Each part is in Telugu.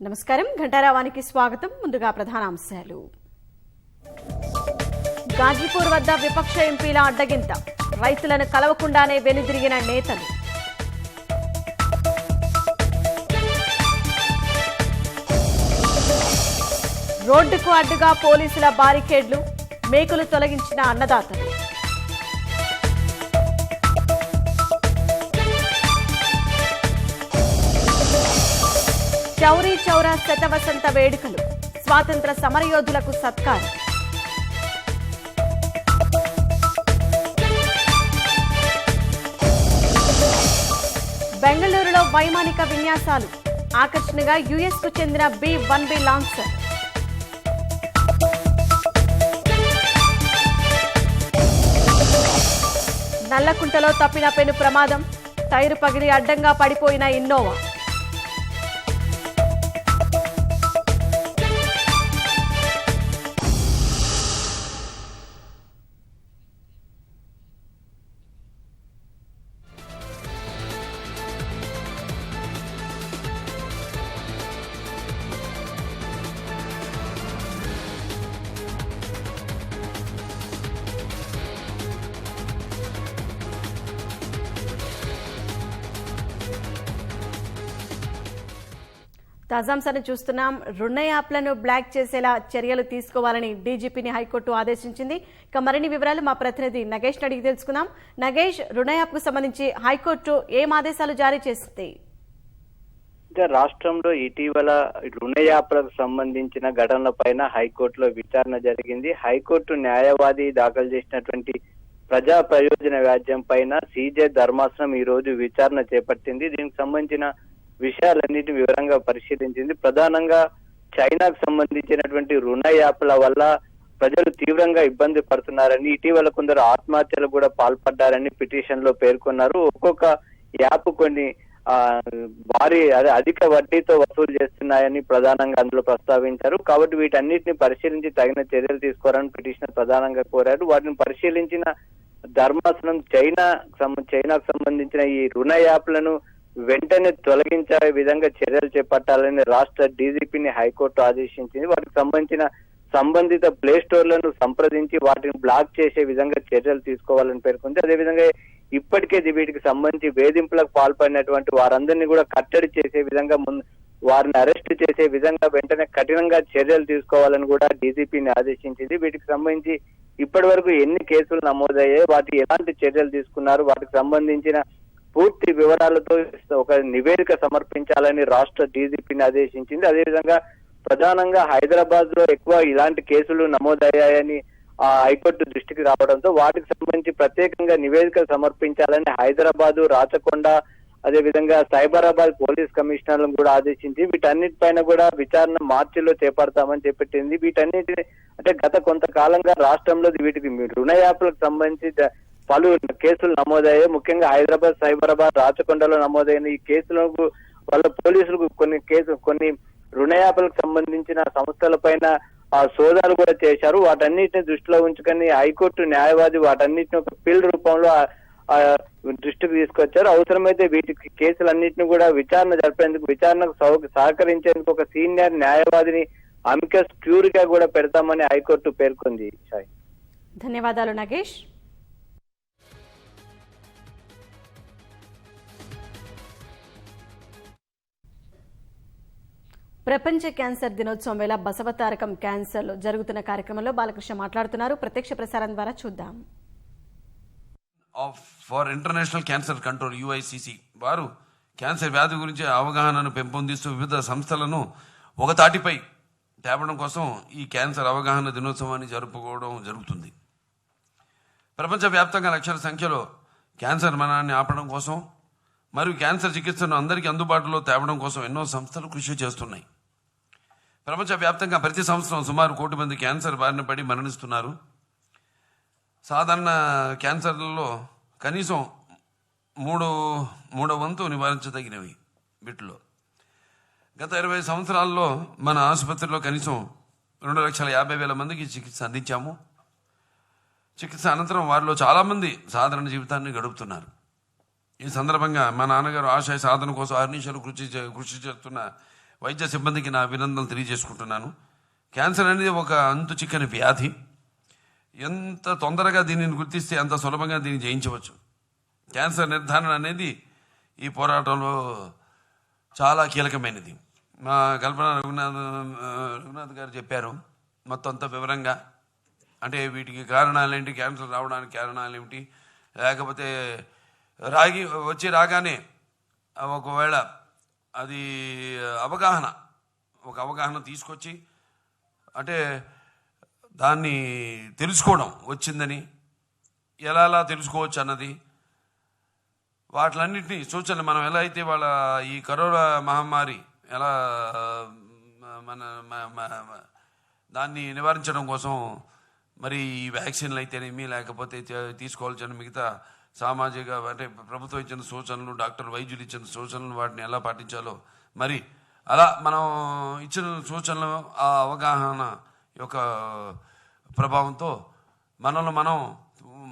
నమస్కారం ఘంటారావానికి స్వాగతం. ముందుగా ప్రధానాంశాలు. గాజీపూర్ వద్ద విపక్ష ఎంపీల అడ్డగింత, రైతులను కలవకుండానే వెనుదిరిగిన నేతలు. రోడ్డుకు అడ్డుగా పోలీసుల బారికేడ్లు, మేకులు తొలగించిన అన్నదాతలు. చౌరీ చౌరా శతవసంత వేడుకలు, స్వాతంత్ర సమరయోధులకు సత్కారం. బెంగళూరులో వైమానిక విన్యాసాలు, ఆకర్షణగా యుఎస్ కు చెందిన B-1B లాంచర్. నల్లకుంటలో తప్పిన పెను ప్రమాదం, టైరు పగిలి అడ్డంగా పడిపోయిన ఇన్నోవా. తాజాంశాన్ని చూస్తున్నాం. రుణ యాప్లను బ్లాక్ చేసేలా చర్యలు తీసుకోవాలని డీజీపీని హైకోర్టు ఆదేశించింది. ఇక మరిన్ని వివరాలు మా ప్రతినిధి నగేష్ అడిగి తెలుసుకుందాం. నగేష్, రుణ యాప్ కు సంబంధించి హైకోర్టు ఏం ఆదేశాలు జారీ చేసింది? రాష్ట్రంలో ఇటీవల రుణ యాప్లకు సంబంధించిన ఘటనలపైన హైకోర్టులో విచారణ జరిగింది. హైకోర్టు న్యాయవాది దాఖలు చేసినటువంటి ప్రజా ప్రయోజన వ్యాజ్యం పైన సీజే ధర్మాసనం ఈ రోజు విచారణ చేపట్టింది. దీనికి సంబంధించిన విషయాలన్నిటిని వివరంగా పరిశీలించింది. ప్రధానంగా చైనాకు సంబంధించినటువంటి రుణ యాప్ల వల్ల ప్రజలు తీవ్రంగా ఇబ్బంది పడుతున్నారని, ఇటీవల కొందరు ఆత్మహత్యలు కూడా పాల్పడ్డారని పిటిషన్ లో పేర్కొన్నారు. ఒక్కొక్క యాప్ కొన్ని అధిక వడ్డీతో వసూలు చేస్తున్నాయని ప్రధానంగా అందులో ప్రస్తావించారు. కాబట్టి వీటన్నిటిని పరిశీలించి తగిన చర్యలు తీసుకోవాలని పిటిషన్ ప్రధానంగా కోరారు. వాటిని పరిశీలించిన ధర్మాసనం చైనాకు సంబంధించిన ఈ రుణ యాప్లను వెంటనే తొలగించే విధంగా చర్యలు చేపట్టాలని రాష్ట్ర డీజీపీని హైకోర్టు ఆదేశించింది. వాటికి సంబంధించిన సంబంధిత ప్లే స్టోర్లను సంప్రదించి వాటిని బ్లాక్ చేసే విధంగా చర్యలు తీసుకోవాలని పేర్కొంది. అదేవిధంగా ఇప్పటికే వీటికి సంబంధించి వేధింపులకు పాల్పడినటువంటి వారందరినీ కూడా కట్టడి చేసే విధంగా వారిని అరెస్ట్ చేసే విధంగా వెంటనే కఠినంగా చర్యలు తీసుకోవాలని కూడా డీజీపీని ఆదేశించింది. వీటికి సంబంధించి ఇప్పటి వరకు ఎన్ని కేసులు నమోదయ్యాయి, వాటి ఎలాంటి చర్యలు తీసుకున్నారు, వాటికి సంబంధించిన పూర్తి వివరాలతో ఒక నివేదిక సమర్పించాలని రాష్ట్ర డీజీపీని ఆదేశించింది. అదేవిధంగా ప్రధానంగా హైదరాబాద్ లో ఎక్కువ ఇలాంటి కేసులు నమోదయ్యాయని హైకోర్టు దృష్టికి రావడంతో వాటికి సంబంధించి ప్రత్యేకంగా నివేదిక సమర్పించాలని హైదరాబాదు, రాచకొండ, అదేవిధంగా సైబరాబాద్ పోలీస్ కమిషనర్లను కూడా ఆదేశించి వీటన్నిటిపైన కూడా విచారణ మార్చిలో చేపడతామని చెప్పట్టింది. వీటన్నిటిని అంటే గత కొంతకాలంగా రాష్ట్రంలో వీటికి రుణ యాప్లకు సంబంధించి పలు కేసులు నమోదయ్యాయి. ముఖ్యంగా హైదరాబాద్, సైబరాబాద్, రాచకొండలో నమోదైన ఈ కేసులకు వల్ల పోలీసులకు కొన్ని రుణ యాప్లకు సంబంధించిన సంస్థల పైన సోదాలు కూడా చేశారు. వాటన్నిటిని దృష్టిలో ఉంచుకొని హైకోర్టు న్యాయవాది వాటన్నిటిని ఒక పిల్ రూపంలో దృష్టికి తీసుకొచ్చారు. అవసరమైతే వీటికి కేసులన్నింటినీ కూడా విచారణ జరిపేందుకు, విచారణకు సహకరించేందుకు ఒక సీనియర్ న్యాయవాదిని అమికస్ క్యూరీ గా కూడా పెడతామని హైకోర్టు పేర్కొంది. ధన్యవాదాలు నగేష్. ప్రపంచ క్యాన్సర్ దినోత్సవం వేళ బసవతారకం క్యాన్సర్ జరుగుతున్న కార్యక్రమంలో బాలకృష్ణ మాట్లాడుతున్నారు. ప్రత్యక్ష ప్రసారం ద్వారా చూద్దాం. For international cancer control UICC వారు క్యాన్సర్ వ్యాధి గురించి అవగాహనను పెంపొందిస్తూ వివిధ సంస్థలను ఒక తాటిపై తేవడం కోసం ఈ క్యాన్సర్ అవగాహన దినోత్సవాన్ని జరుపుకోవడం జరుగుతుంది. ప్రపంచవ్యాప్తంగా లక్షల సంఖ్యలో క్యాన్సర్ మరణాన్ని ఆపడం కోసం మరియు క్యాన్సర్ చికిత్సను అందరికీ అందుబాటులో తేవడం కోసం ఎన్నో సంస్థలు కృషి చేస్తున్నాయి. ప్రపంచవ్యాప్తంగా ప్రతి సంవత్సరం సుమారు 1 కోటి మంది క్యాన్సర్ బారిన పడి మరణిస్తున్నారు. సాధారణ క్యాన్సర్లలో కనీసం మూడో వంతు నివారించదగినవి. వీటిలో గత 20 సంవత్సరాల్లో మన ఆసుపత్రిలో కనీసం 2,50,000 మందికి చికిత్స అందించాము. చికిత్స అనంతరం వారిలో చాలామంది సాధారణ జీవితాన్ని గడుపుతున్నారు. ఈ సందర్భంగా మా నాన్నగారు ఆశయ సాధన కోసం అహర్నిశలు కృషి చేస్తున్న వైద్య సిబ్బందికి నా అభినందనలు తెలియజేసుకుంటున్నాను. క్యాన్సర్ అనేది ఒక అంతు చిక్కని వ్యాధి. ఎంత తొందరగా దీనిని గుర్తిస్తే అంత సులభంగా దీన్ని జయించవచ్చు. క్యాన్సర్ నిర్ధారణ అనేది ఈ పోరాటంలో చాలా కీలకమైనది. మా కల్పన రఘునాథ్ గారు చెప్పారు మొత్తం అంత వివరంగా. అంటే వీటికి కారణాలు ఏంటి, క్యాన్సర్ రావడానికి కారణాలు ఏమిటి, లేకపోతే రాగానే ఒకవేళ అది అవగాహన తీసుకొచ్చి అంటే దాన్ని తెలుసుకోవడం వచ్చిందని ఎలా తెలుసుకోవచ్చు అన్నది, వాటిలన్నింటినీ సూచనలు మనం ఎలా అయితే వాళ్ళ ఈ కరోనా మహమ్మారి ఎలా దాన్ని నివారించడం కోసం మరి ఈ వ్యాక్సిన్లు అయితేనేమి, లేకపోతే తీసుకోవాల్సిన మిగతా సామాజిక అంటే ప్రభుత్వం ఇచ్చిన సూచనలు, వైద్యులు ఇచ్చిన సూచనలు, వాటిని ఎలా పాటించాలో మరి అలా మనం ఇచ్చిన సూచనలు ఆ అవగాహన యొక్క ప్రభావంతో మనల్ని మనం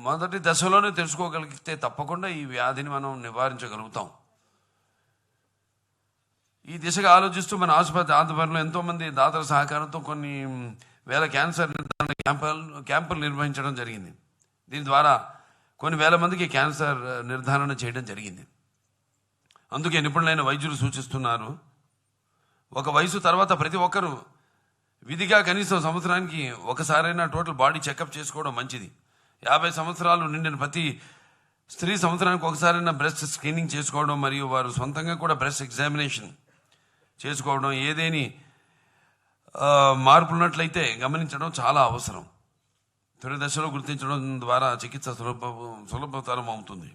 మొదటి దశలోనే తెలుసుకోగలిగితే తప్పకుండా ఈ వ్యాధిని మనం నివారించగలుగుతాం. ఈ దిశగా ఆలోచిస్తూ మన ఆసుపత్రి ఆధ్వర్యంలో ఎంతోమంది దాతల సహకారంతో కొన్ని వేల క్యాన్సర్ నిర్ధారణ క్యాంపులు నిర్వహించడం జరిగింది. దీని ద్వారా కొన్ని వేల మందికి క్యాన్సర్ నిర్ధారణ చేయడం జరిగింది. అందుకే నిపుణులైన వైద్యులు సూచిస్తున్నారు, ఒక వయసు తర్వాత ప్రతి ఒక్కరూ విధిగా కనీసం సంవత్సరానికి ఒకసారైనా టోటల్ బాడీ చెకప్ చేసుకోవడం మంచిది. 50 సంవత్సరాలు నిండిన ప్రతి స్త్రీ సంవత్సరానికి ఒకసారైనా బ్రెస్ట్ స్క్రీనింగ్ చేసుకోవడం మరియు వారు సొంతంగా కూడా బ్రెస్ట్ ఎగ్జామినేషన్ చేసుకోవడం, ఏదేని మార్పులున్నట్లయితే గమనించడం చాలా అవసరం. తొలి దశలో గుర్తించడం ద్వారా చికిత్స సులభతరం అవుతుంది.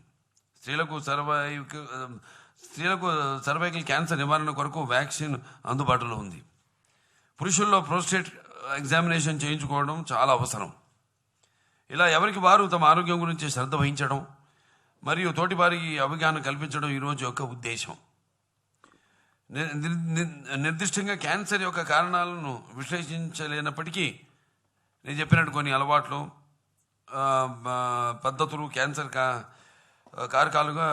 స్త్రీలకు సర్వైకల్ క్యాన్సర్ నివారణ కొరకు వ్యాక్సిన్ అందుబాటులో ఉంది. పురుషుల్లో ప్రోస్టేట్ ఎగ్జామినేషన్ చేయించుకోవడం చాలా అవసరం. ఇలా ఎవరికి వారు తమ ఆరోగ్యం గురించి శ్రద్ధ వహించడం మరియు తోటివారికి అవగాహన కల్పించడం ఈరోజు యొక్క ఉద్దేశం. నిర్దిష్టంగా క్యాన్సర్ యొక్క కారణాలను విశ్లేషించలేనప్పటికీ నేను చెప్పినట్టు కొన్ని అలవాట్లు, పద్ధతులు క్యాన్సర్ కారకాలుగా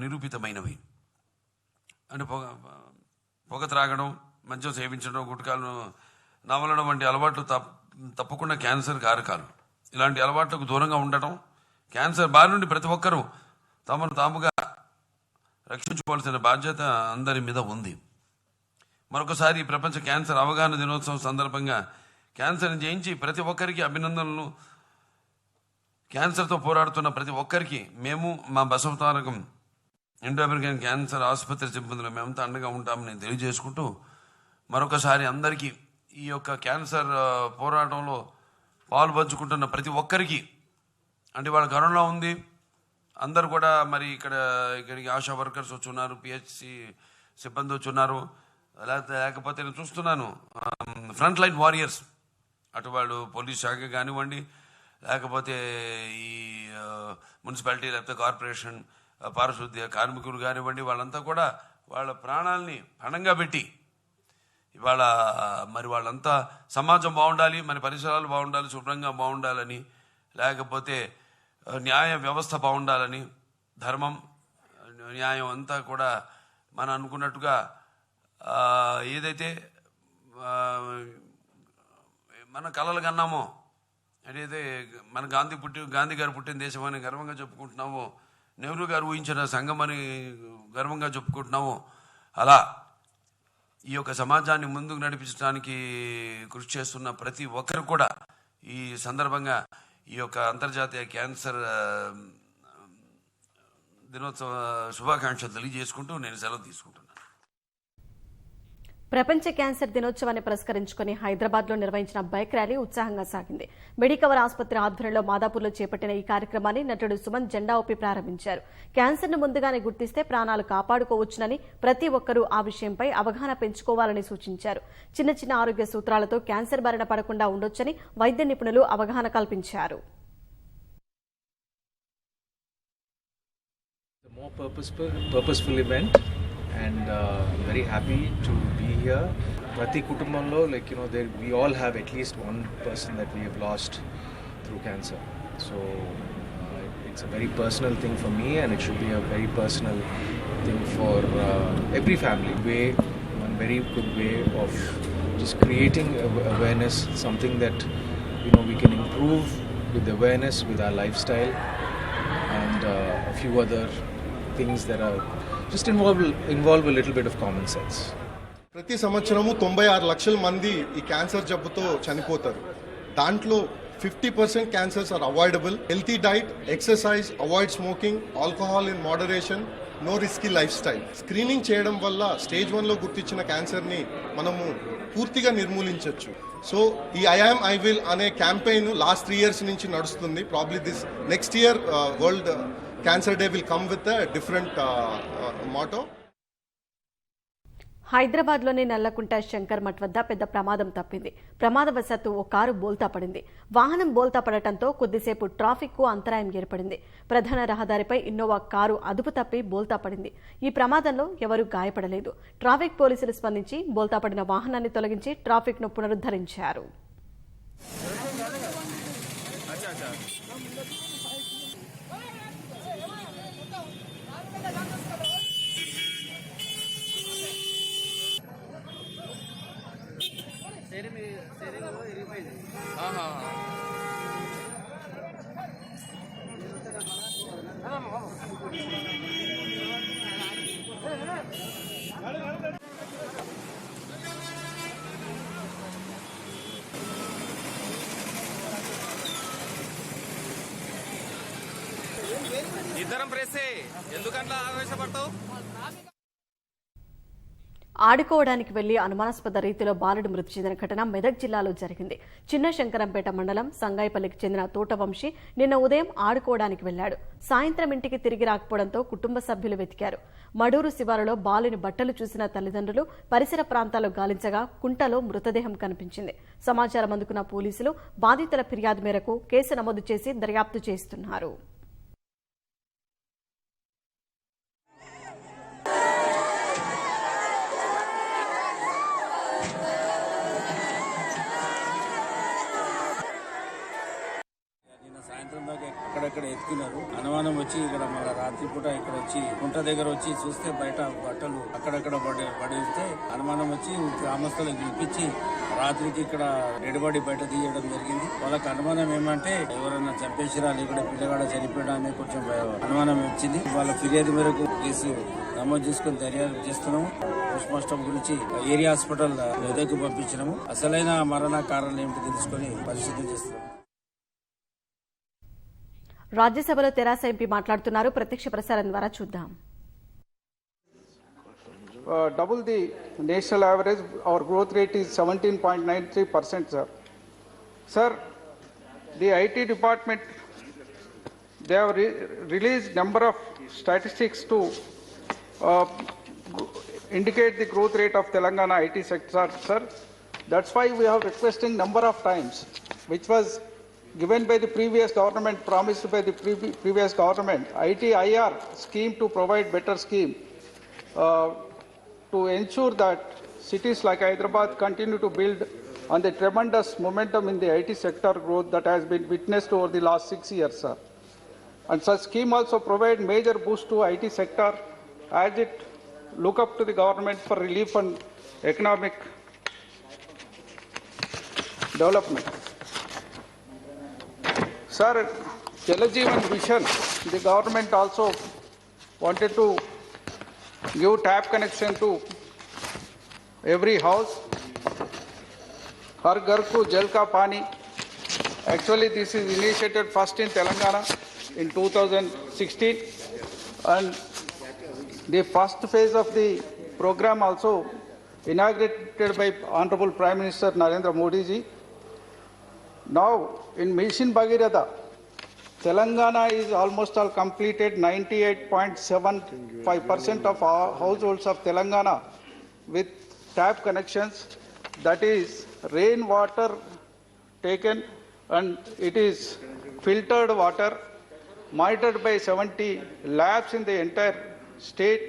నిరూపితమైనవి. అంటే పొగ త్రాగడం, మద్యం సేవించడం, గుట్కాలను నమలడం వంటి అలవాట్లు తప్పకుండా క్యాన్సర్ కారకాలు. ఇలాంటి అలవాట్లకు దూరంగా ఉండటం, క్యాన్సర్ బారి నుండి ప్రతి ఒక్కరూ తమను తాముగా రక్షించుకోవాల్సిన బాధ్యత అందరి మీద ఉంది. మరొకసారి ప్రపంచ క్యాన్సర్ అవగాహన దినోత్సవం సందర్భంగా క్యాన్సర్ని జయించి ప్రతి ఒక్కరికి అభినందనలు. క్యాన్సర్తో పోరాడుతున్న ప్రతి ఒక్కరికి మేము మా బసవతారకం ఇండో అమెరికన్ క్యాన్సర్ ఆసుపత్రి సిబ్బందులు మేమంతా అండగా ఉంటామని తెలియజేసుకుంటూ మరొకసారి అందరికీ ఈ యొక్క క్యాన్సర్ పోరాటంలో పాల్పంచుకుంటున్న ప్రతి ఒక్కరికి, అంటే వాళ్ళ కరోనా ఉంది అందరు కూడా మరి ఇక్కడికి ఆశా వర్కర్స్ వచ్చున్నారు, పిహెచ్సి సిబ్బంది వచ్చున్నారు, లేకపోతే నేను చూస్తున్నాను ఫ్రంట్ లైన్ వారియర్స్, అటు వాళ్ళు పోలీస్ శాఖ కానివ్వండి, లేకపోతే ఈ మున్సిపాలిటీ లేకపోతే కార్పొరేషన్ పారిశుద్ధ్య కార్మికులు కానివ్వండి, వాళ్ళంతా కూడా వాళ్ళ ప్రాణాలని పణంగా పెట్టి ఇవాళ మరి వాళ్ళంతా సమాజం బాగుండాలి, మన పరిసరాలు బాగుండాలి, శుభ్రంగా బాగుండాలని, లేకపోతే న్యాయ వ్యవస్థ బాగుండాలని, ధర్మం న్యాయం అంతా కూడా మనం అనుకున్నట్టుగా ఏదైతే మన కలలు కన్నామో, ఏదైతే మన గాంధీ గారు పుట్టిన దేశం అని గర్వంగా చెప్పుకుంటున్నామో, నెహ్రూ గారు ఊహించిన సంఘం అని గర్వంగా చెప్పుకుంటున్నామో, అలా ఈ యొక్క సమాజాన్ని ముందుకు నడిపించడానికి కృషి చేస్తున్న ప్రతి ఒక్కరు కూడా ఈ సందర్భంగా ఈ యొక్క అంతర్జాతీయ క్యాన్సర్ దినోత్సవ శుభాకాంక్షలు తెలియజేసుకుంటూ నేను సెలవు తీసుకుంటున్నాను. ప్రపంచ క్యాన్సర్ దినోత్సవాన్ని పురస్కరించుకుని హైదరాబాద్ లో నిర్వహించిన బైక్ ర్యాలీ ఉత్సాహంగా సాగింది. మెడికవర్ ఆసుపత్రి ఆధ్వర్యంలో మాదాపూర్లో చేపట్టిన ఈ కార్యక్రమాన్ని నటుడు సుమంత్ జెండా ఊపి ప్రారంభించారు. క్యాన్సర్ ను ముందుగానే గుర్తిస్తే ప్రాణాలు కాపాడుకోవచ్చునని, ప్రతి ఒక్కరూ ఆ విషయంపై అవగాహన పెంచుకోవాలని సూచించారు. చిన్న చిన్న ఆరోగ్య సూత్రాలతో క్యాన్సర్ బారిన పడకుండా ఉండొచ్చని వైద్య నిపుణులు అవగాహన కల్పించారు. And very happy to be here. Prati Kutumbamlo, we all have at least one person that we have lost through cancer. So it's a very personal thing for me, and it should be a very personal thing for every family. Way one very good way of just creating awareness, something that we can improve with awareness with our lifestyle and a few other things that are just involve a little bit of common sense. ప్రతి సంవత్సరము 96 లక్షల మంది ఈ క్యాన్సర్ జబ్బుతో చనిపోతారు. దాంట్లో 50% cancers are avoidable. Healthy diet, exercise, avoid smoking, alcohol in moderation, no risky life style. Screening చేయడం వల్ల స్టేజ్ 1లో గుర్తించిన క్యాన్సర్ని మనము పూర్తిగా నిర్మూలించవచ్చు. సో ఈ ఐఆమ్ ఐ విల్ అనే క్యాంపెయిన్ లాస్ట్ 3 years నుంచి నడుస్తుంది. Probably this next year world cancer day will come with different motto. హైదరాబాద్లోని నల్లకుంట శంకర్ మఠ్ వద్ద పెద్ద ప్రమాదం తప్పింది. ప్రమాదవశాత్తు ఓ కారు బోల్తా పడింది. వాహనం బోల్తా పడటంతో కొద్దిసేపు ట్రాఫిక్కు అంతరాయం ఏర్పడింది. ప్రధాన రహదారిపై ఇన్నోవా కారు అదుపు తప్పి బోల్తా పడింది. ఈ ప్రమాదంలో ఎవరూ గాయపడలేదు. ట్రాఫిక్ పోలీసులు స్పందించి బోల్తా పడిన వాహనాన్ని తొలగించి ట్రాఫిక్ను పునరుద్ధరించారు. ఇద్దరం ప్రెస్సే ఎందుకంటే ఆవేశపడతావు? ఆడుకోవడానికి వెళ్లి అనుమానాస్పద రీతిలో బాలుడు మృతి చెందిన ఘటన మెదక్ జిల్లాలో జరిగింది. చిన్న శంకరంపేట మండలం సంగాయిపల్లికి చెందిన తోటవంశీ నిన్న ఉదయం ఆడుకోవడానికి వెళ్లాడు. సాయంత్రం ఇంటికి తిరిగి రాకపోవడంతో కుటుంబ సభ్యులు వెతికారు. మడూరు శివారులో బాలుని బట్టలు చూసిన తల్లిదండ్రులు పరిసర ప్రాంతాల్లో గాలించగా కుంటలో మృతదేహం కనిపించింది. సమాచారం అందుకున్న పోలీసులు బాధితుల ఫిర్యాదు మేరకు కేసు నమోదు చేసి దర్యాప్తు చేస్తున్నారు. సాయంత్రం దాకా అక్కడక్కడ ఎత్తుకున్నారు. అనుమానం వచ్చి ఇక్కడ మన రాత్రిపూట ఇక్కడ వచ్చి కుంట దగ్గర వచ్చి చూస్తే బయట బట్టలు అక్కడక్కడ పడిస్తే అనుమానం వచ్చి గ్రామస్తులకు పిలిపించి రాత్రికి ఇక్కడ డెడ్బాడీ బయట తీయడం జరిగింది. వాళ్ళకి అనుమానం ఏమంటే ఎవరైనా చంపేసిరా లేకుంటే పిల్లగాడ చనిపోయడా అనే కొంచెం అనుమానం వచ్చింది. వాళ్ళ ఫిర్యాదు మేరకు కేసు నమోదు చేసుకుని దర్యాప్తు చేస్తున్నాము. పోస్ట్ మార్టం గురించి ఏరియా హాస్పిటల్ మెదక్ పంపించినాము. అసలైన మరణ కారణాలు ఏమిటి తెలుసుకొని పరిశీలన చేస్తున్నాము. రాజ్యసభలో తెరాస ఎంపీ మాట్లాడుతున్నారు. ప్రత్యక్ష ప్రసారం ద్వారా చూద్దాం. Double the national average, our growth rate is 17.93%, sir. Sir, the IT department, they have released number of statistics to indicate the growth rate of Telangana IT sector, sir. That's why we have requesting number of times, which was given by the previous government, promised by the previous government, ITIR scheme to provide better scheme to ensure that cities like Hyderabad continue to build on the tremendous momentum in the IT sector growth that has been witnessed over the last 6 years, sir. And such scheme also provide major boost to IT sector as it look up to the government for relief and economic development. Sir, Jal Jeevan Mission, the government also wanted to give tap connection to every house. Har Ghar Ko Jal Ka Pani. Actually, this is initiated first in Telangana in 2016, and the first phase of the program also inaugurated by Honorable Prime Minister Narendra Modi ji. Now, in Mission Bhagirath, Telangana is almost all completed. 98.75% of our households of Telangana with tap connections. That is rainwater taken, and it is filtered water monitored by 70 labs in the entire state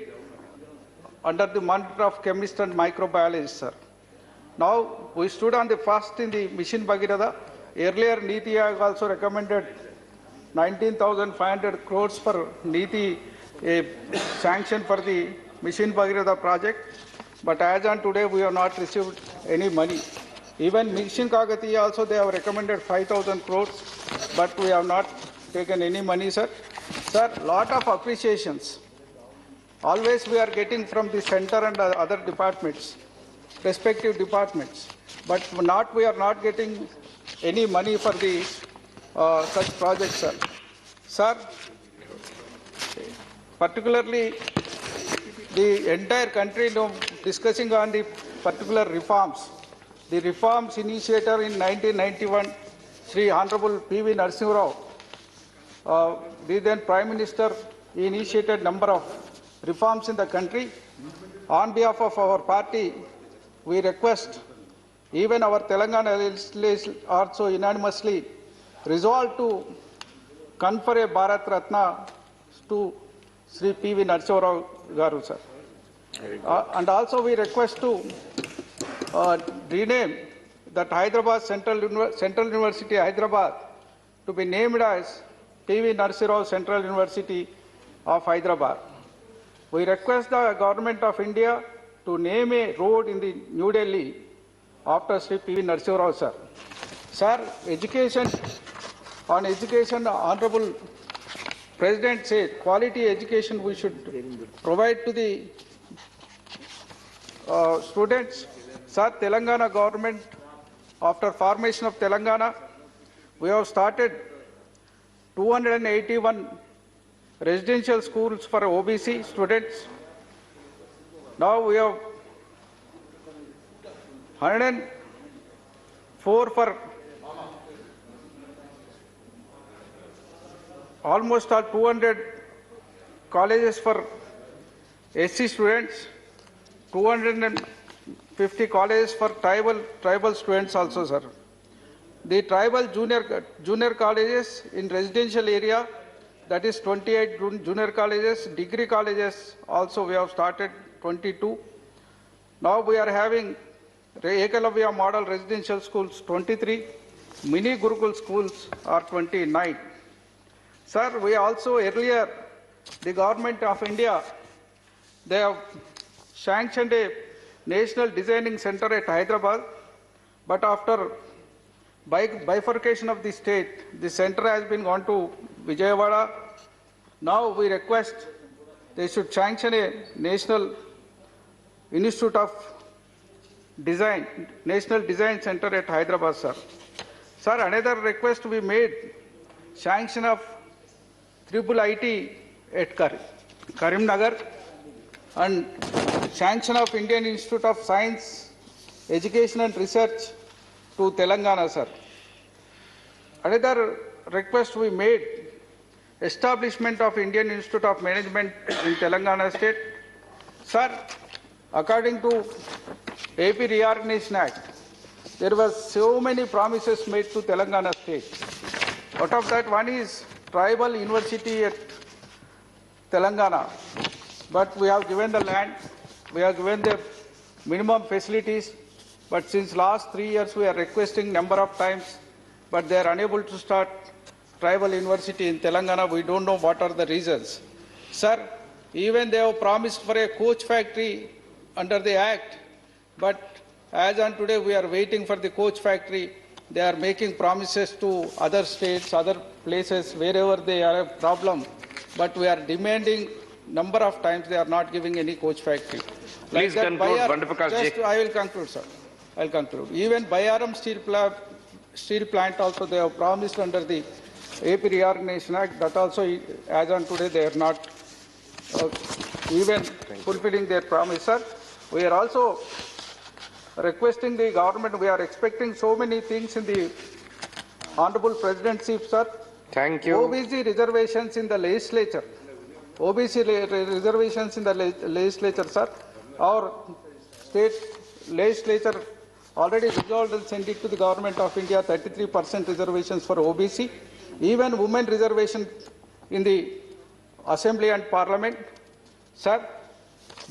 under the monitor of chemists and microbiologists, sir. Now, we stood on the first in the Mission Bhagirath. Earlier, NITI Aayog also recommended 19,500 crores for NITI sanction for the Mission Bhagirath project. but as on today, we have not received any money. Even Mission Kagati also, they have recommended 5,000 crores, but we have not taken any money, sir. Sir, lot of appreciations. Always we are getting from the center and other departments, respective departments, but we are not getting any money for the such projects, sir. Sir, particularly the entire country discussing on the particular reforms. The reforms initiator in 1991, Sri Honorable P.V. Narasimha Rao, the then Prime Minister, he initiated number of reforms in the country. On behalf of our party, we request even our Telangana legislature also unanimously resolved to confer a Bharat Ratna to Sri P.V. Narasimha Rao Garu, sir. And also we request to rename that Hyderabad Central University Hyderabad to be named as P.V. Narasimha Rao Central University of Hyderabad. We request the Government of India to name a road in the New Delhi after Sri P.V. Narasimha Rao, sir. Sir, education, Honorable President said quality education we should provide to the students. Sir, Telangana government, after formation of Telangana, we have started 281 residential schools for OBC students. Now we have 104 for almost 200 colleges for SC students, 250 colleges for tribal students also, sir. The tribal junior colleges in residential area, that is 28 junior colleges, degree colleges also we have started 22. Now we are having Ekalavya model residential schools 23, mini Gurukul schools are 29. Sir, we also earlier, the Government of India, they have sanctioned a National Designing Center at Hyderabad, but after bifurcation of the state, the center has been gone to Vijayawada. Now we request they should sanction a National Institute of Design, National Design Center at Hyderabad, sir. Sir, another request we made, sanction of Triple IT at Karimnagar and sanction of Indian Institute of Science, Education and Research to Telangana, sir. Another request we made, establishment of Indian Institute of Management in Telangana state. Sir, according to AP Reorganization Act, there was so many promises made to Telangana state. Out of that, one is tribal university at Telangana, but we have given the land, we have given the minimum facilities, but since last 3 years we are requesting number of times, but they are unable to start tribal university in Telangana. We don't know what are the reasons. Sir, even they have promised for a coach factory under the Act, but as on today we are waiting for the coach factory. They are making promises to other states, other places, wherever they have a problem, but we are demanding number of times, they are not giving any coach factory. Please conclude, Bandaprakash. I will conclude, sir. I will conclude. Even Bayaram steel plant also they have promised under the AP Reorganization Act, that also as on today they are not even fulfilling their promise, sir. We are also requesting the government, we are expecting so many things in the Honorable Presidency, sir. Thank you. OBC reservations in the legislature. OBC reservations in the legislature, sir. Our state legislature already resolved and sent it to the Government of India, 33% reservations for OBC. Even women reservation in the Assembly and Parliament. Sir,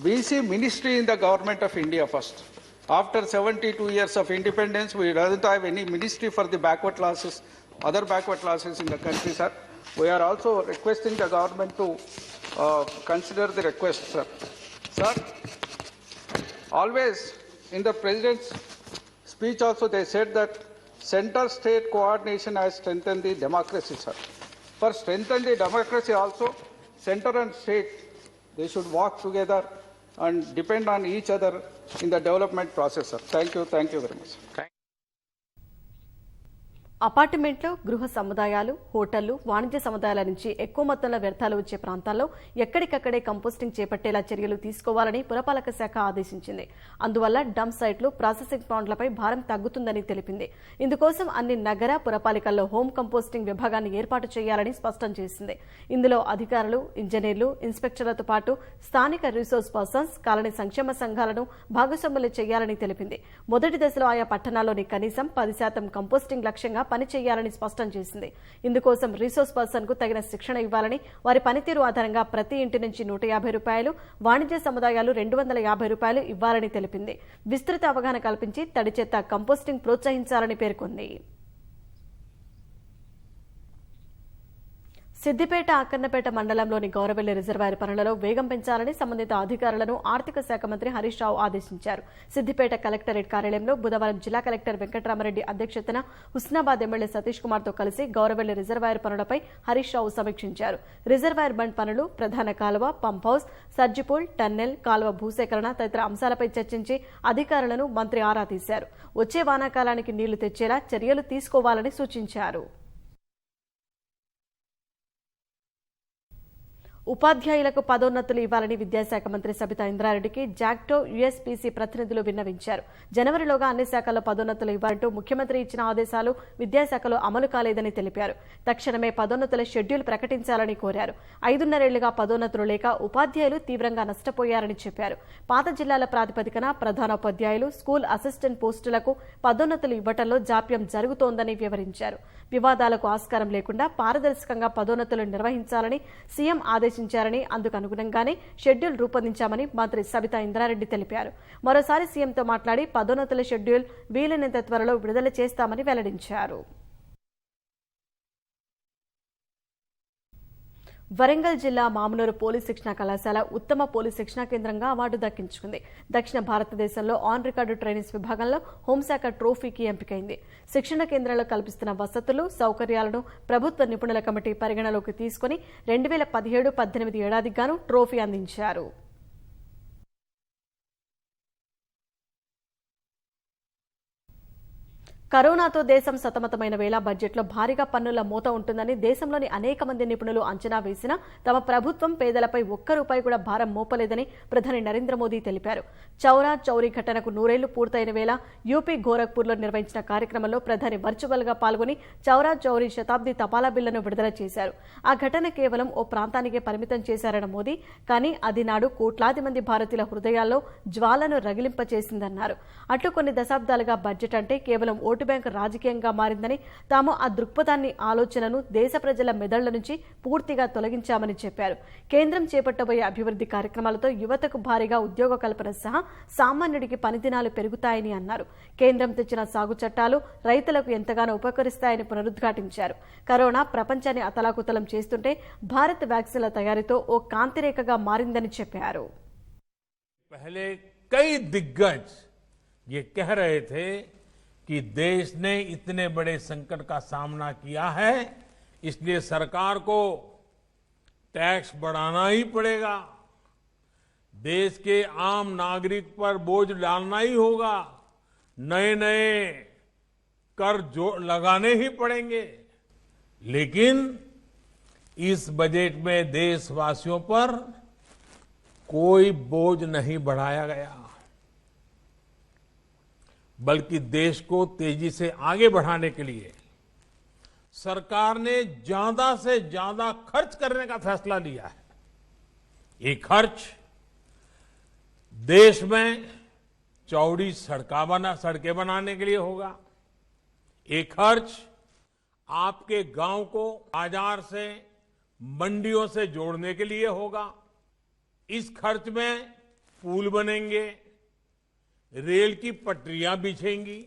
BC ministry in the Government of India first. After 72 years of independence, we don't have any ministry for the backward classes, other backward classes in the country, sir. We are also requesting the government to consider the request, sir. Sir, always in the President's speech also they said that center-state coordination has strengthened the democracy, sir. For strengthen the democracy also, center and state, they should work together and depend on each other in the development process, sir. Thank you very much. అపార్ట్మెంట్లు, గృహ సముదాయాలు, హోటళ్లు, వాణిజ్య సముదాయాల నుంచి ఎక్కువ మొత్తంలో వ్యర్థాలు వచ్చే ప్రాంతాల్లో ఎక్కడికక్కడే కంపోస్టింగ్ చేపట్టేలా చర్యలు తీసుకోవాలని పురపాలక శాఖ ఆదేశించింది. అందువల్ల డంప్ సైట్లు, ప్రాసెసింగ్ ప్లాంట్లపై భారం తగ్గుతుందని తెలిపింది. ఇందుకోసం అన్ని నగర పురపాలికల్లో హోమ్ కంపోస్టింగ్ విభాగాన్ని ఏర్పాటు చేయాలని స్పష్టం చేసింది. ఇందులో అధికారులు, ఇంజనీర్లు, ఇన్స్పెక్టర్లతో పాటు స్థానిక రిసోర్స్ పర్సన్స్, కాలనీ సంక్షేమ సంఘాలను భాగస్వాములు చేయాలని తెలిపింది. మొదటి దశలో ఆయా పట్టణాల్లోని కనీసం 10% కంపోస్టింగ్ లక్ష్యంగా పని చేయాలని స్పష్టం చేసింది. ఇందుకోసం రిసోర్స్ పర్సన్ కు తగిన శిక్షణ ఇవ్వాలని, వారి పనితీరు ఆధారంగా ప్రతి ఇంటి నుంచి ₹150, వాణిజ్య సముదాయాలు ₹250 ఇవ్వాలని తెలిపింది. విస్తృత అవగాహన కల్పించి తడి చెత్త కంపోస్టింగ్ ప్రోత్సహించాలని పేర్కొంది. సిద్దిపేట అక్కన్నపేట మండలంలోని గౌరవెల్లి రిజర్వాయర్ పనులలో వేగం పెంచాలని సంబంధిత అధికారులను ఆర్థిక శాఖ మంత్రి హరీష్ రావు ఆదేశించారు. సిద్దిపేట కలెక్టరేట్ కార్యాలయంలో బుధవారం జిల్లా కలెక్టర్ వెంకటరామరెడ్డి అధ్యక్షతన హుస్నాబాద్ ఎమ్మెల్యే సతీష్ కుమార్ తో కలిసి గౌరవెల్లి రిజర్వాయర్ పనులపై హరీష్ రావు సమీక్షించారు. రిజర్వాయర్ బండ్ పనులు, ప్రధాన కాలువ, పంప్ హౌస్, సర్జిపూల్, టన్నెల్, కాలువ భూసేకరణ తదితర అంశాలపై చర్చించి అధికారులను మంత్రి ఆరా తీశారు. వచ్చే వానాకాలానికి నీళ్లు తెచ్చేలా చర్యలు తీసుకోవాలని సూచించారు. ఉపాధ్యాయులకు పదోన్నతులు ఇవ్వాలని విద్యాశాఖ మంత్రి సబితా ఇంద్రారెడ్డికి జాక్టో యుఎస్పీసీ ప్రతినిధులు విన్నవించారు. జనవరిలోగా అన్ని శాఖల్లో పదోన్నతులు ఇవ్వాలంటూ ముఖ్యమంత్రి ఇచ్చిన ఆదేశాలు విద్యాశాఖలో అమలు కాలేదని తెలిపారు. తక్షణమే పదోన్నతుల షెడ్యూల్ ప్రకటించాలని కోరారు. 5.5 ఏళ్లుగా పదోన్నతులు లేక ఉపాధ్యాయులు తీవ్రంగా నష్టపోయారని చెప్పారు. పాత జిల్లాల ప్రాతిపదికన ప్రధానోపాధ్యాయులు, స్కూల్ అసిస్టెంట్ పోస్టులకు పదోన్నతులు ఇవ్వడంలో జాప్యం జరుగుతోందని వివరించారు. వివాదాలకు ఆస్కారం లేకుండా పారదర్శకంగా పదోన్నతులు నిర్వహించాలని సీఎం ఆదేశించారని, అందుకు అనుగుణంగానే షెడ్యూల్ రూపొందించామని మంత్రి సబితా ఇంద్రారెడ్డి తెలిపారు. మరోసారి సీఎంతో మాట్లాడి పదోన్నతుల షెడ్యూల్ వీలైనంత త్వరలో విడుదల చేస్తామని వెల్లడించారు. వరంగల్ జిల్లా మామునూరు పోలీస్ శిక్షణ కళాశాల ఉత్తమ పోలీస్ శిక్షణా కేంద్రంగా అవార్డు దక్కించుకుంది. దక్షిణ భారతదేశంలో ఆన్ రికార్డు ట్రైనింగ్స్ విభాగంలో హోంశాఖ ట్రోఫీకి ఎంపికైంది. శిక్షణ కేంద్రంలో కల్పిస్తున్న వసతులు, సౌకర్యాలను ప్రభుత్వ నిపుణుల కమిటీ పరిగణలోకి తీసుకుని 2017-18 ఏడాదికి గాను ట్రోఫీ అందించారు. కరోనాతో దేశం సతమతమైన వేళ బడ్జెట్లో భారీగా పన్నుల మోత ఉంటుందని దేశంలోని అనేక మంది నిపుణులు అంచనా వేసినా తమ ప్రభుత్వం పేదలపై ₹1 కూడా భారం మోపలేదని ప్రధాని నరేంద్ర మోదీ తెలిపారు. చౌరా చౌరీ ఘటనకు 100 ఏళ్లు పూర్తయిన వేళ యూపీ గోరఖ్పూర్లో నిర్వహించిన కార్యక్రమంలో ప్రధాని వర్చువల్ గా పాల్గొని చౌరా చౌరీ శతాబ్ది తపాలా బిళ్లను విడుదల చేశారు. ఆ ఘటన కేవలం ఓ ప్రాంతానికే పరిమితం చేశారన్న మోదీ, కానీ అది నాడు కోట్లాది మంది భారతీయుల హృదయాల్లో జ్వాలను రగిలింపచేసిందన్నారు. అట్లు కొన్ని దశాబ్దాలుగా బడ్జెట్ అంటే కేవలం ఓటు బ్యాంక్ రాజకీయంగా మారిందని, తాము ఆ దృక్పథాన్ని, ఆలోచనను దేశ ప్రజల మెదళ్ల నుంచి పూర్తిగా తొలగించామని చెప్పారు. కేంద్రం చేపట్టబోయే అభివృద్ధి కార్యక్రమాలతో యువతకు భారీగా ఉద్యోగ కల్పన సహా సామాన్యుడికి పనిదినాలు పెరుగుతాయని అన్నారు. కేంద్రం తెచ్చిన సాగు చట్టాలు రైతులకు ఎంతగానో ఉపకరిస్తాయని పునరుద్ఘాటించారు. కరోనా ప్రపంచాన్ని అతలాకుతలం చేస్తుంటే భారత్ వ్యాక్సిన్ల తయారీతో ఓ కాంతిరేఖగా మారిందని చెప్పారు. पहले कई दिग्गज ये कह रहे थे कि देश ने इतने बड़े संकट का सामना किया है, इसलिए सरकार को टैक्स बढ़ाना ही पड़ेगा, देश के आम नागरिक पर बोझ डालना ही होगा, नए नए कर जो लगाने ही पड़ेंगे। लेकिन इस बजट में देशवासियों पर कोई बोझ नहीं बढ़ाया गया, बल्कि देश को तेजी से आगे बढ़ाने के लिए सरकार ने ज्यादा से ज्यादा खर्च करने का फैसला लिया है। ये खर्च देश में चौड़ी सड़कें बनाने के लिए होगा, ये खर्च आपके गांव को बाजार से, मंडियों से जोड़ने के लिए होगा। इस खर्च में पुल बनेंगे, रेल की पटरियां बिछेंगी,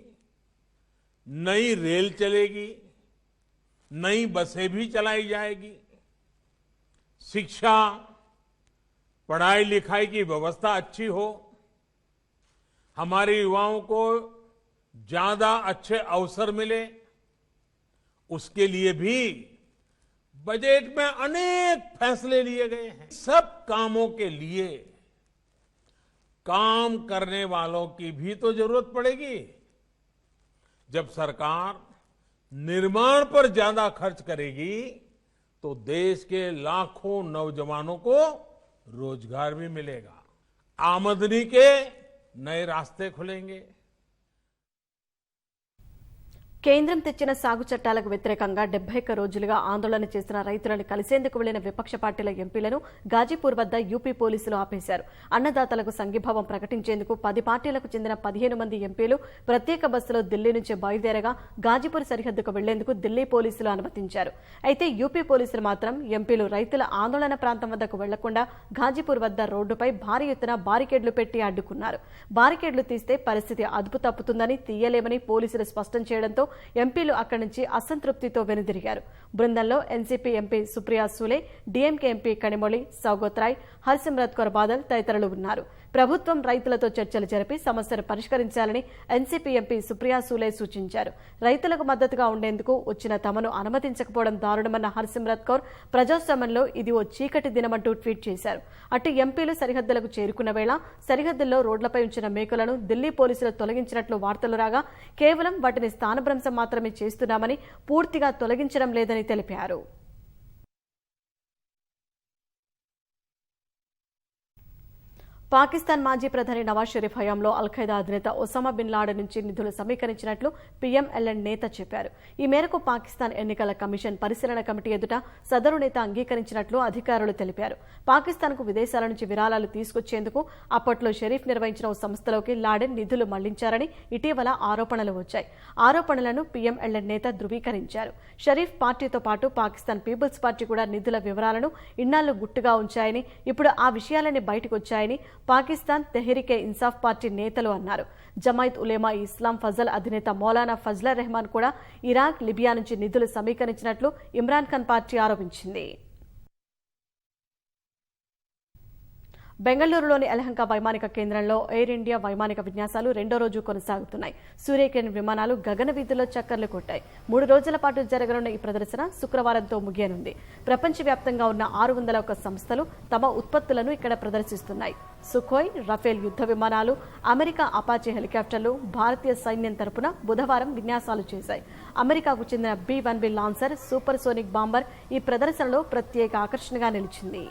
नई रेल चलेगी, नई बसें भी चलाई जाएगी, शिक्षा, पढ़ाई लिखाई की व्यवस्था अच्छी हो, हमारे युवाओं को ज्यादा अच्छे अवसर मिले, उसके लिए भी बजट में अनेक फैसले लिए गए हैं। सब कामों के लिए काम करने वालों की भी तो जरूरत पड़ेगी। जब सरकार निर्माण पर ज्यादा खर्च करेगी तो देश के लाखों नौजवानों को रोजगार भी मिलेगा, आमदनी के नए रास्ते खुलेंगे। కేంద్రం తెచ్చిన సాగు చట్టాలకు వ్యతిరేకంగా 71 రోజులుగా ఆందోళన చేస్తున్న రైతులను కలిసేందుకు వెళ్లిన విపక్ష పార్టీల ఎంపీలను గాజీపూర్ వద్ద యూపీ పోలీసులు ఆపేశారు. అన్నదాతలకు సంఘీభావం ప్రకటించేందుకు 10 పార్టీలకు చెందిన 15 మంది ఎంపీలు ప్రత్యేక బస్సులో ఢిల్లీ నుంచి బయలుదేరగా గాజీపూర్ సరిహద్దుకు వెళ్లేందుకు ఢిల్లీ పోలీసులు అనుమతించారు. అయితే యూపీ పోలీసులు మాత్రం ఎంపీలు రైతుల ఆందోళన ప్రాంతం వద్దకు వెళ్లకుండా గాజీపూర్ వద్ద రోడ్డుపై భారీ ఎత్తున బారికేడ్లు పెట్టి అడ్డుకున్నారు. బారికేడ్లు తీస్తే పరిస్థితి అదుపు తప్పుతుందని, తీయలేమని పోలీసులు స్పష్టం చేయడంతో ఎంపీలు అక్కడి నుంచి అసంతృప్తితో వెనుదిరిగారు. బృందంలో ఎన్సీపీ ఎంపీ సుప్రియా సూలే, డీఎంకే ఎంపీ కనిమొళి, సౌగత్ రాయ్, హర్సిమ్రత్ కౌర్ బాదల్ తదితరులు ఉన్నారు. ప్రభుత్వం రైతులతో చర్చలు జరిపి సమస్యను పరిష్కరించాలని ఎన్సీపీ ఎంపీ సుప్రియా సూలే సూచించారు. రైతులకు మద్దతుగా ఉండేందుకు వచ్చిన తమను అనుమతించకపోవడం దారుణమన్న హర్సిమ్రత్ కౌర్ ప్రజాస్వామ్యంలో ఇది ఓ చీకటి దినమంటూ ట్వీట్ చేశారు. అటు ఎంపీలు సరిహద్దులకు చేరుకున్న వేళ సరిహద్దుల్లో రోడ్లపై ఉంచిన మేకులను ఢిల్లీ పోలీసులు తొలగించినట్లు వార్తలు రాగా కేవలం వాటిని స్థానభ్రంశం మాత్రమే చేస్తున్నామని, పూర్తిగా తొలగించడం లేదని తెలిపారు. పాకిస్తాన్ మాజీ ప్రధాని నవాజ్ షరీఫ్ హయాంలో అల్ఖైదా అధినేత ఒసామా బిన్ లాడెన్ నుంచి నిధులు సమీకరించినట్లు పీఎంఎల్ఎన్ నేత చెప్పారు. ఈ మేరకు పాకిస్తాన్ ఎన్నికల కమిషన్ పరిశీలన కమిటీ ఎదుట సదరు నేత అంగీకరించినట్లు అధికారులు తెలిపారు. పాకిస్తాన్కు విదేశాల నుంచి విరాళాలు తీసుకొచ్చేందుకు అప్పట్లో షరీఫ్ నిర్వహించిన ఓ సంస్థలోకి లాడెన్ నిధులు మళ్లించారని ఇటీవల ఆరోపణలు వచ్చాయి. ఆరోపణలను పీఎంఎల్ఎన్ నేత ధృవీకరించారు. షరీఫ్ పార్టీతో పాటు పాకిస్తాన్ పీపుల్స్ పార్టీ కూడా నిధుల వివరాలను ఇన్నాళ్లు గుట్టుగా ఉంచాయని, ఇప్పుడు ఆ విషయాలన్నీ బయటకు వచ్చాయని పాకిస్తాన్ తెహ్రీకే ఇన్సాఫ్ పార్టీ నేతలు అన్నారు. జమాయిత్ ఉలేమా ఇస్లాం ఫజల్ అధినేత మౌలానా ఫజ్లర్ రెహమాన్ కూడా ఇరాక్, లిబియా నుంచి నిధులు సమీకరించినట్లు ఇమ్రాన్ ఖాన్ పార్టీ ఆరోపించింది. బెంగళూరులోని యలహంక వైమానిక కేంద్రంలో ఎయిర్ ఇండియా వైమానిక విన్యాసాలు రెండో రోజు కొనసాగుతున్నాయి. సూర్యకిరణ్ విమానాలు గగన వీధుల్లో చక్కర్లు కొట్టాయి. 3 రోజుల పాటు జరగనున్న ఈ ప్రదర్శన శుక్రవారంతో ముగియనుంది. ప్రపంచవ్యాప్తంగా ఉన్న 601 సంస్థలు తమ ఉత్పత్తులను ఇక్కడ ప్రదర్శిస్తున్నాయి. సుఖోయ్, రఫేల్ యుద్ధ విమానాలు, అమెరికా అపాచే హెలికాప్టర్లు భారతీయ సైన్యం తరపున బుధవారం విన్యాసాలు చేశాయి. అమెరికాకు చెందిన B-1B lancer super sonic bomber ఈ ప్రదర్శనలో ప్రత్యేక ఆకర్షణగా నిలిచింది.